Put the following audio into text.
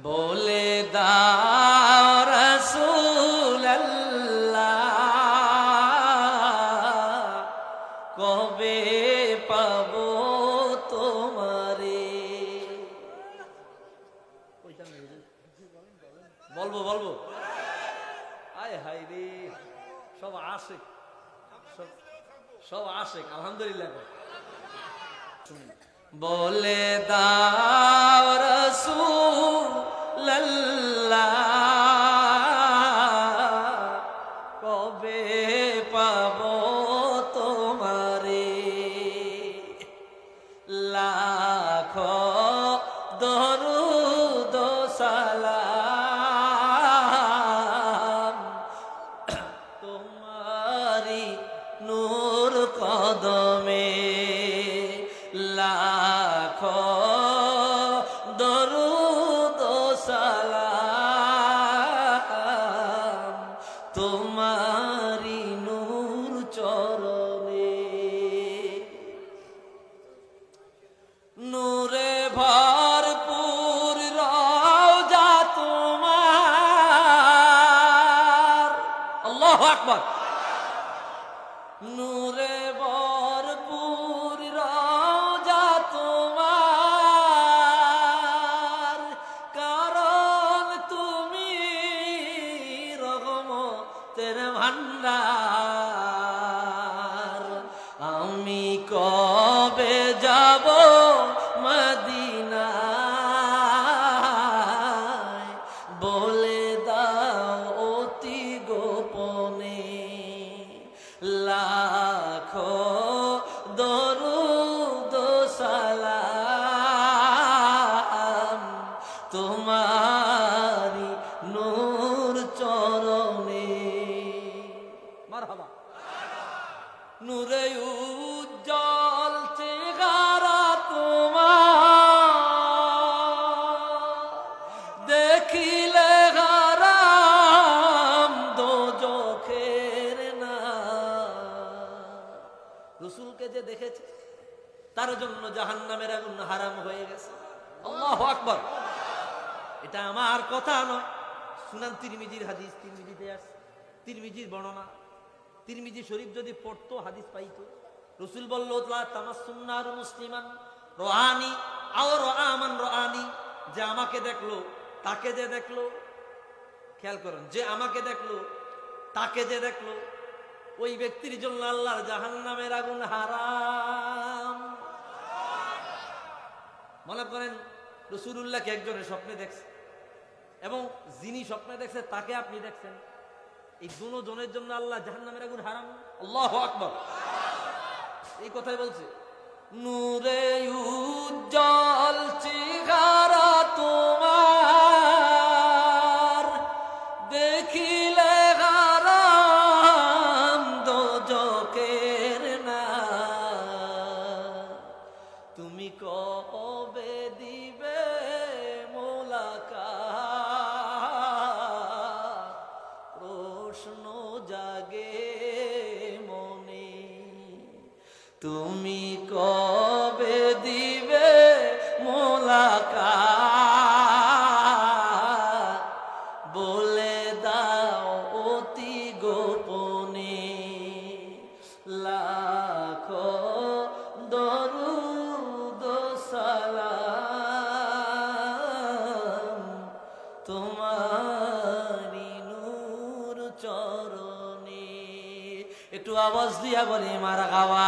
বলে দাও রাসূলুল্লাহ কবে পাবো তোমারে। বলবো বলবো আয় হায় রে, সব আশিক, সব আশিক আলহামদুলিল্লাহ। বলে দাও রাসূলুল্লাহ কবে পাবো তোমারে। লাখো দরুদ সালাম তোমারি নূর কদমে। লাখো দরুদ সালাম তোমারি নূর চরণে। নূরে ভরপুর রওজা তোমার, আল্লাহু আকবার। নূরে ভরপুর রওজা তোমার, কারণ তুমি রহমতের ভান্ডার। আমি কবে যাব মদিনায়, বলে দাও অতি গোপনে। লাখো দরুদ সালাম তোমারি নূর চরণে। মারহাবা। নূরে উজ্জ্বল চেহারা তোমার, দেখিলে হারাম দোজখের না। রাসূলকে যে দেখেছে তার জন্য জাহান্নামের আগুন হারাম হয়ে গেছে। আল্লাহু আকবার। এটা আমার কথা নয়, সুনান তিরমিজির হাদিস, তিরমিজিতে আছে, তিরমিজির বর্ণনা। তিরমিজি শরীফ যদি পড়তো হাদিস পাইতো। রাসূল বলল লা তামাসসুন্নার মুসলিমান রাআনি আও রাআমান রাআনি, যে আমাকে দেখলো তাকে যে দেখলো, খেয়াল করেন, যে আমাকে দেখলো তাকে যে দেখলো, ওই ব্যক্তির জন্য আল্লাহর জাহান্নামের আগুন হারাম। মনে করেন রাসূলুল্লাহকে একজনের স্বপ্নে দেখছে এবং যিনি স্বপ্নে দেখছে তাকে আপনি দেখছেন, এই দুজনের জন্য আল্লাহ জাহান্নামের আগুন হারাম। আল্লাহু আকবার। এই কথাই বলছে। নূরে উজ্জ্বল চেহারা তোমার, দেখিলে হারাম দোজখের না। তুমি কবে দিবে মোলাকাত, প্রশ্ন জাগে মনে। তুমি কবে দিবে মোলাকাত, বলে দাও অতি গোপনে। লাখো দরুদ সালাম তোমারি নূর চরণে। একটু আওয়াজ দিয়া বলে মারহাবা।